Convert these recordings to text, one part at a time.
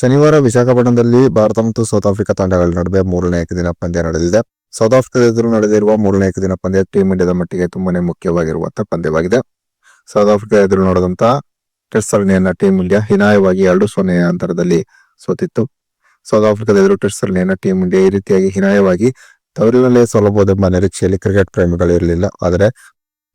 ಶನಿವಾರ ವಿಶಾಖಪಟ್ಟಣದಲ್ಲಿ ಭಾರತ ಮತ್ತು south Africa ತಂಡಗಳ ನಡುವೆ ಮೂರನೇ ಏಕದಿನ ಪಂದ್ಯ ನಡೆದಿದೆ. ಸೌತ್ ಆಫ್ರಿಕಾದ ಎದುರು ನಡೆದಿರುವ ಮೂರನೇ ಏಕದಿನ ಪಂದ್ಯ ಟೀಂ ಇಂಡಿಯಾದ ಮಟ್ಟಿಗೆ ತುಂಬಾನೇ ಮುಖ್ಯವಾಗಿರುವಂತಹ ಪಂದ್ಯವಾಗಿದೆ. ಸೌತ್ ಆಫ್ರಿಕಾ ಎದುರು ನಡೆದಂತಹ ಟೆಸ್ಟ್ ಸರಣಿಯನ್ನ ಟೀಂ ಇಂಡಿಯಾ ಹೀನಾಯವಾಗಿ 2-0 ಅಂತರದಲ್ಲಿ ಸೋತಿತ್ತು. ಸೌತ್ ಆಫ್ರಿಕಾದ ಎದುರು ಟೆಸ್ಟ್ ಸರಣಿಯನ್ನ ಟೀಂ ಇಂಡಿಯಾ ಈ ರೀತಿಯಾಗಿ ಹೀನಾಯವಾಗಿ ತವರಿನಲ್ಲೇ ಸೋಲಬಹುದೆಂಬ ನಿರೀಕ್ಷೆಯಲ್ಲಿ ಕ್ರಿಕೆಟ್ ಪ್ರೇಮಿಗಳು ಇರಲಿಲ್ಲ. ಆದರೆ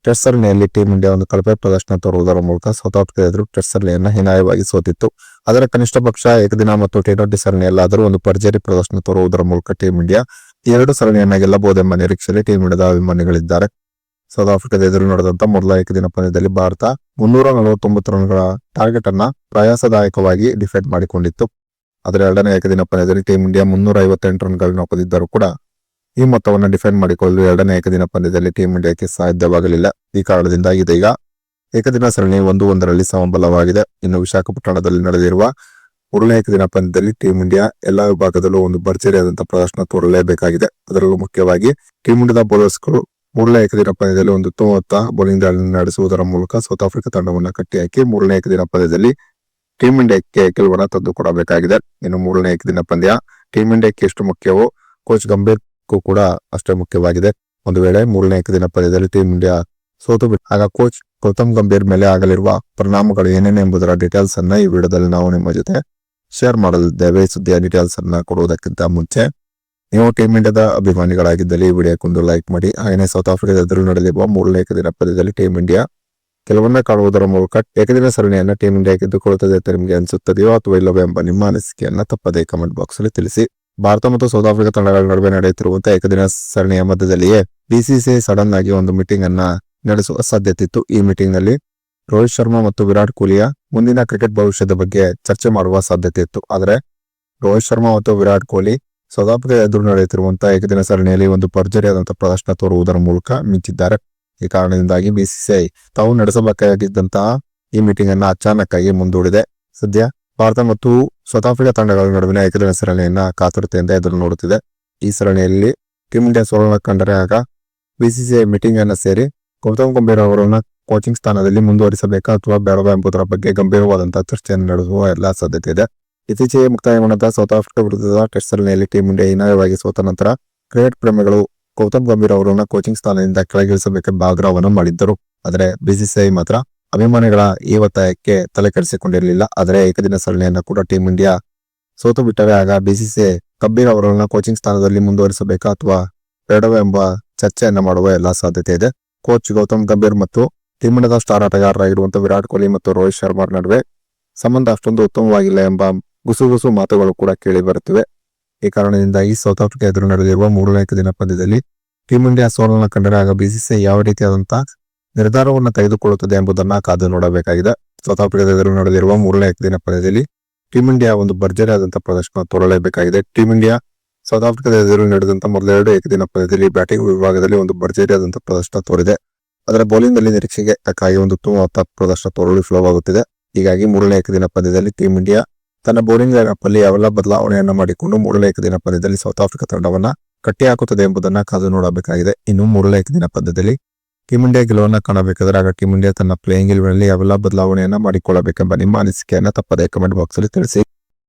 ಟೆಸ್ಟ್ ಸರಣಿಯಲ್ಲಿ ಟೀಂ ಇಂಡಿಯಾ ಒಂದು ಕಳಪೆ ಪ್ರದರ್ಶನ ತೋರುವುದರ ಮೂಲಕ ಸೌತ್ ಆಫ್ರಿಕಾ ಎದುರು ಟೆಸ್ಟ್ ಸರಣಿಯನ್ನ ಹೀನಾಯವಾಗಿ ಸೋತಿತ್ತು. ಅದರ ಕನಿಷ್ಠ ಪಕ್ಷ ಏಕದಿನ ಮತ್ತು ಟಿ20 ಸರಣಿಯಲ್ಲಾದರೂ ಒಂದು ಭರ್ಜರಿ ಪ್ರದರ್ಶನ ತೋರುವುದರ ಮೂಲಕ ಟೀಂ ಇಂಡಿಯಾ ಈ ಎರಡು ಸರಣಿಯನ್ನ ಗೆಲ್ಲಬಹುದೆಂಬ ನಿರೀಕ್ಷೆಯಲ್ಲಿ ಟೀಂ ಇಂಡಿಯಾದ ಅಭಿಮಾನಿಗಳಿದ್ದಾರೆ. ಸೌತ್ ಆಫ್ರಿಕಾದ ಎದುರು ನಡೆದಂತ ಮೊದಲ ಏಕದಿನ ಪಂದ್ಯದಲ್ಲಿ ಭಾರತ 349 ರನ್ಗಳ ಟಾರ್ಗೆಟ್ ಅನ್ನ ಪ್ರಯಾಸದಾಯಕವಾಗಿ ಡಿಫೆಂಡ್ ಮಾಡಿಕೊಂಡಿತ್ತು. ಆದರೆ ಎರಡನೇ ಏಕದಿನ ಪಂದ್ಯದಲ್ಲಿ ಟೀಂ ಇಂಡಿಯಾ 358 ರನ್ಗಳನ್ನು ಒಪ್ಪದಿದ್ದರೂ ಕೂಡ ಈ ಮೊತ್ತವನ್ನು ಡಿಫೆಂಡ್ ಮಾಡಿಕೊಳ್ಳಲು ಎರಡನೇ ಏಕದಿನ ಪಂದ್ಯದಲ್ಲಿ ಟೀಂ ಇಂಡಿಯಾಕ್ಕೆ ಸಾಧ್ಯವಾಗಲಿಲ್ಲ. ಈ ಕಾರಣದಿಂದ ಇದೀಗ ಏಕದಿನ ಸರಣಿ 1-1ರಲ್ಲಿ ಸಮಬಲವಾಗಿದೆ. ಇನ್ನು ವಿಶಾಖಪಟ್ಟಣದಲ್ಲಿ ನಡೆದಿರುವ ಮೂರನೇ ಏಕದಿನ ಪಂದ್ಯದಲ್ಲಿ ಟೀಂ ಇಂಡಿಯಾ ಎಲ್ಲಾ ವಿಭಾಗದಲ್ಲೂ ಒಂದು ಭರ್ಜರಿಯಾದಂತಹ ಪ್ರದರ್ಶನ ತೋರಲೇಬೇಕಾಗಿದೆ. ಅದರಲ್ಲೂ ಮುಖ್ಯವಾಗಿ ಟೀಂ ಇಂಡಿಯಾದ ಬೌಲರ್ಸ್ಗಳು ಮೂರನೇ ಏಕದಿನ ಪಂದ್ಯದಲ್ಲಿ ಒಂದು ಉತ್ತಮ ಬೌಲಿಂಗ್ ದಾಳಿ ನಡೆಸುವುದರ ಮೂಲಕ ಸೌತ್ ಆಫ್ರಿಕಾ ತಂಡವನ್ನು ಕಟ್ಟಿಹಾಕಿ ಮೂರನೇ ಏಕದಿನ ಪಂದ್ಯದಲ್ಲಿ ಟೀಂ ಇಂಡಿಯಾಕ್ಕೆ ಗೆಲುವನ್ನು ತಂದು ಕೊಡಬೇಕಾಗಿದೆ. ಇನ್ನು ಮೂರನೇ ಏಕದಿನ ಪಂದ್ಯ ಟೀಂ ಇಂಡಿಯಾಕ್ಕೆ ಎಷ್ಟು ಮುಖ್ಯವೋ ಕೋಚ್ ಗಂಭೀರ್ ಕೂಡ ಅಷ್ಟೇ ಮುಖ್ಯವಾಗಿದೆ. ಒಂದು ವೇಳೆ ಮೂರನೇ ಏಕದಿನ ಪಂದ್ಯದಲ್ಲಿ ಟೀಂ ಇಂಡಿಯಾ ಸೋತು ಬಿಟ್ಟು ಆಗ ಕೋಚ್ ಗೌತಮ್ ಗಂಭೀರ್ ಮೇಲೆ ಆಗಲಿರುವ ಪರಿಣಾಮಗಳು ಏನೇನು ಎಂಬುದರ ಡೀಟೇಲ್ಸ್ ಅನ್ನ ಈ ವಿಡಿಯೋದಲ್ಲಿ ನಾವು ನಿಮ್ಮ ಜೊತೆ ಶೇರ್ ಮಾಡಲಿದ್ದೇವೆ. ಸುದ್ದಿಯ ಡೀಟೇಲ್ಸ್ ಅನ್ನ ಕೊಡುವುದಕ್ಕಿಂತ ಮುಂಚೆ ನೀವು ಟೀಂ ಇಂಡಿಯಾದ ಅಭಿಮಾನಿಗಳಾಗಿದ್ದಲ್ಲಿ ಈ ವಿಡಿಯೋಕ್ಕೊಂದು ಲೈಕ್ ಮಾಡಿ. ಹಾಗೆಯೇ ಸೌತ್ ಆಫ್ರಿಕಾದ ಎದುರು ನಡೆದಿರುವ ಮೂರನೇ ಏಕದಿನ ಪಂದ್ಯದಲ್ಲಿ ಟೀಂ ಇಂಡಿಯಾ ಕೆಲವನ್ನ ಕಾಣುವುದರ ಮೂಲಕ ಏಕದಿನ ಸರಣಿಯನ್ನ ಟೀಂ ಇಂಡಿಯಾ ಗೆದ್ದುಕೊಳ್ಳುತ್ತದೆ ಅಂತ ನಿಮಗೆ ಅನಿಸುತ್ತದೆಯೋ ಅಥವಾ ಇಲ್ಲವೋ ಎಂಬ ನಿಮ್ಮ ಅನಿಸಿಕೆಯನ್ನ ತಪ್ಪದೇ ಕಮೆಂಟ್ ಬಾಕ್ಸ್ ಅಲ್ಲಿ ತಿಳಿಸಿ. ಭಾರತ ಮತ್ತು ಸೌತ್ ಆಫ್ರಿಕಾ ತಂಡಗಳ ನಡುವೆ ನಡೆಯುತ್ತಿರುವಂತಹ ಏಕದಿನ ಸರಣಿಯ ಮಧ್ಯದಲ್ಲಿಯೇ ಬಿಸಿಸಿಐ ಸಡನ್ ಆಗಿ ಒಂದು ಮೀಟಿಂಗ್ ಅನ್ನ ನಡೆಸುವ ಸಾಧ್ಯತೆ ಇತ್ತು. ಈ ಮೀಟಿಂಗ್ ನಲ್ಲಿ ರೋಹಿತ್ ಶರ್ಮಾ ಮತ್ತು ವಿರಾಟ್ ಕೊಹ್ಲಿಯ ಮುಂದಿನ ಕ್ರಿಕೆಟ್ ಭವಿಷ್ಯದ ಬಗ್ಗೆ ಚರ್ಚೆ ಮಾಡುವ ಸಾಧ್ಯತೆ ಇತ್ತು. ಆದರೆ ರೋಹಿತ್ ಶರ್ಮಾ ಮತ್ತು ವಿರಾಟ್ ಕೊಹ್ಲಿ ಸೌತ್ ಆಫ್ರಿಕಾ ಎದುರು ನಡೆಯುತ್ತಿರುವಂತಹ ಏಕದಿನ ಸರಣಿಯಲ್ಲಿ ಒಂದು ಭರ್ಜರಿಯಾದಂತಹ ಪ್ರದರ್ಶನ ತೋರುವುದರ ಮೂಲಕ ಮಿಂಚಿದ್ದಾರೆ. ಈ ಕಾರಣದಿಂದಾಗಿ ಬಿಸಿಸಿಐ ತಾವು ನಡೆಸಬೇಕಾಗಿದ್ದಂತಹ ಈ ಮೀಟಿಂಗ್ ಅನ್ನ ಅಚಾನಕ್ ಆಗಿ ಮುಂದೂಡಿದೆ. ಸದ್ಯ ಭಾರತ ಮತ್ತು ಸೌತ್ ಆಫ್ರಿಕಾ ತಂಡಗಳ ನಡುವಿನ ಏಕದಿನ ಸರಣಿಯನ್ನ ಕಾತುರತೆಯಿಂದ ಎದುರು ನೋಡುತ್ತಿದೆ. ಈ ಸರಣಿಯಲ್ಲಿ ಟೀಂ ಇಂಡಿಯಾ ಸೋಲನ್ನು ಕಂಡರೆ ಆಗ ಬಿಸಿಸಿಐ ಮೀಟಿಂಗ್ ಅನ್ನ ಸೇರಿ ಗೌತಮ್ ಗಂಭೀರ್ ಅವರನ್ನ ಕೋಚಿಂಗ್ ಸ್ಥಾನದಲ್ಲಿ ಮುಂದುವರಿಸಬೇಕಾ ಅಥವಾ ಬೇಡವಾ ಎಂಬುದರ ಬಗ್ಗೆ ಗಂಭೀರವಾದಂತಹ ಚರ್ಚೆಯನ್ನು ನಡೆಸುವ ಎಲ್ಲಾ ಸಾಧ್ಯತೆ ಇದೆ. ಇತ್ತೀಚೆಗೆ ಮುಕ್ತಾಯಗೊಂಡ ಸೌತ್ ಆಫ್ರಿಕಾ ವಿರುದ್ಧದ ಟೆಸ್ಟ್ ಸರಣಿಯಲ್ಲಿ ಟೀಂ ಇಂಡಿಯಾ ಹೀನಾಯವಾಗಿ ಸೋತ ನಂತರ ಕ್ರಿಕೆಟ್ ಪ್ರೇಮಿಗಳು ಗೌತಮ್ ಗಂಭೀರ್ ಅವರನ್ನ ಕೋಚಿಂಗ್ ಸ್ಥಾನದಿಂದ ಕೆಳಗಿಳಿಸಬೇಕೆಂಬ ಆಗ್ರಹವನ್ನು ಮಾಡಿದ್ದರು. ಆದರೆ ಬಿಸಿಸಿಐ ಮಾತ್ರ ಅಭಿಮಾನಿಗಳ ಈ ಒತ್ತಾಯಕ್ಕೆ ತಲೆ ಕೆಡಿಸಿಕೊಂಡಿರಲಿಲ್ಲ. ಆದರೆ ಏಕದಿನ ಸರಣಿಯನ್ನ ಕೂಡ ಟೀಂ ಇಂಡಿಯಾ ಸೋತು ಬಿಟ್ಟರೆ ಆಗ ಬಿಸಿಸಿಐ ಗಂಭೀರ್ ಅವರನ್ನ ಕೋಚಿಂಗ್ ಸ್ಥಾನದಲ್ಲಿ ಮುಂದುವರಿಸಬೇಕಾ ಅಥವಾ ಬೇಡವಾ ಎಂಬ ಚರ್ಚೆಯನ್ನ ಮಾಡುವ ಎಲ್ಲಾ ಸಾಧ್ಯತೆ ಇದೆ. ಕೋಚ್ ಗೌತಮ್ ಗಂಭೀರ್ ಮತ್ತು ಟೀಂ ಇಂಡಿಯಾದ ಸ್ಟಾರ್ ಆಟಗಾರರಾಗಿರುವಂತಹ ವಿರಾಟ್ ಕೊಹ್ಲಿ ಮತ್ತು ರೋಹಿತ್ ಶರ್ಮಾ ನಡುವೆ ಸಂಬಂಧ ಅಷ್ಟೊಂದು ಉತ್ತಮವಾಗಿಲ್ಲ ಎಂಬ ಗುಸುಗುಸು ಮಾತುಗಳು ಕೂಡ ಕೇಳಿ ಬರುತ್ತಿವೆ. ಈ ಕಾರಣದಿಂದಾಗಿ ಸೌತ್ ಆಫ್ರಿಕಾ ಎದುರು ನಡೆದಿರುವ ಮೂರನೇ ಏಕದಿನ ಪಂದ್ಯದಲ್ಲಿ ಟೀಂ ಇಂಡಿಯಾ ಸೋಲನ್ನು ಕಂಡರೆ ಆಗ ಬಿಸಿಸಿಐ ಯಾವ ರೀತಿಯಾದಂತಹ ನಿರ್ಧಾರವನ್ನು ತೆಗೆದುಕೊಳ್ಳುತ್ತದೆ ಎಂಬುದನ್ನ ಕಾದು ನೋಡಬೇಕಾಗಿದೆ. ಸೌತ್ ಆಫ್ರಿಕಾದ ಎದುರು ನಡೆದಿರುವ ಮೂರನೇ ಏಕದಿನ ಪಂದ್ಯದಲ್ಲಿ ಟೀಂ ಇಂಡಿಯಾ ಒಂದು ಭರ್ಜರಿಯಾದಂತಹ ಪ್ರದರ್ಶನ ತೋರಲೇಬೇಕಾಗಿದೆ. ಟೀಂ ಇಂಡಿಯಾ ಸೌತ್ ಆಫ್ರಿಕಾದ ಎದುರು ನಡೆದಂತಹ ಮೊದಲೆರಡು ಏಕದಿನ ಪಂದ್ಯದಲ್ಲಿ ಬ್ಯಾಟಿಂಗ್ ವಿಭಾಗದಲ್ಲಿ ಒಂದು ಭರ್ಜರಿಯಾದಂತಹ ಪ್ರದರ್ಶನ ತೋರಿದೆ. ಅದರ ಬೌಲಿಂಗ್ ನಲ್ಲಿ ನಿರೀಕ್ಷೆಗೆ ತಕ್ಕಾಗಿ ಒಂದು ಉತ್ತಮವಾದ ಪ್ರದರ್ಶನ ತೋರಲು ವಿಫಲವಾಗುತ್ತಿದೆ. ಹೀಗಾಗಿ ಮೂರನೇ ಏಕದಿನ ಪಂದ್ಯದಲ್ಲಿ ಟೀಂ ಇಂಡಿಯಾ ತನ್ನ ಬೌಲಿಂಗ್ ಲೈನ್ಅಪ್ ಅಲ್ಲಿ ಯಾವೆಲ್ಲ ಬದಲಾವಣೆಯನ್ನ ಮಾಡಿಕೊಂಡು ಮೂರನೇ ಏಕದಿನ ಪಂದ್ಯದಲ್ಲಿ ಸೌತ್ ಆಫ್ರಿಕಾ ತಂಡವನ್ನ ಕಟ್ಟಿಹಾಕುತ್ತದೆ ಎಂಬುದನ್ನ ಕಾದು ನೋಡಬೇಕಾಗಿದೆ. ಇನ್ನು ಮೂರನೇ ಏಕದಿನ ಪಂದ್ಯದಲ್ಲಿ ಟೀಂ ಇಂಡಿಯಾ ಗೆಲುವನ್ನ ಕಾಣಬೇಕಾದ್ರೆ ಆಗ ಟೀಂ ಇಂಡಿಯಾ ತನ್ನ ಪ್ಲೇಯಿಂಗ್ 11 ನಲ್ಲಿ ಯಾವೆಲ್ಲ ಬದಲಾವಣೆಯನ್ನ ಮಾಡಿಕೊಳ್ಳಬೇಕೆಂಬ ನಿಮ್ಮ ಅನಿಸಿಕೆಯನ್ನ ತಪ್ಪದೇ ಕಮೆಂಟ್ ಬಾಕ್ಸ್ ಅಲ್ಲಿ ತಿಳಿಸಿ.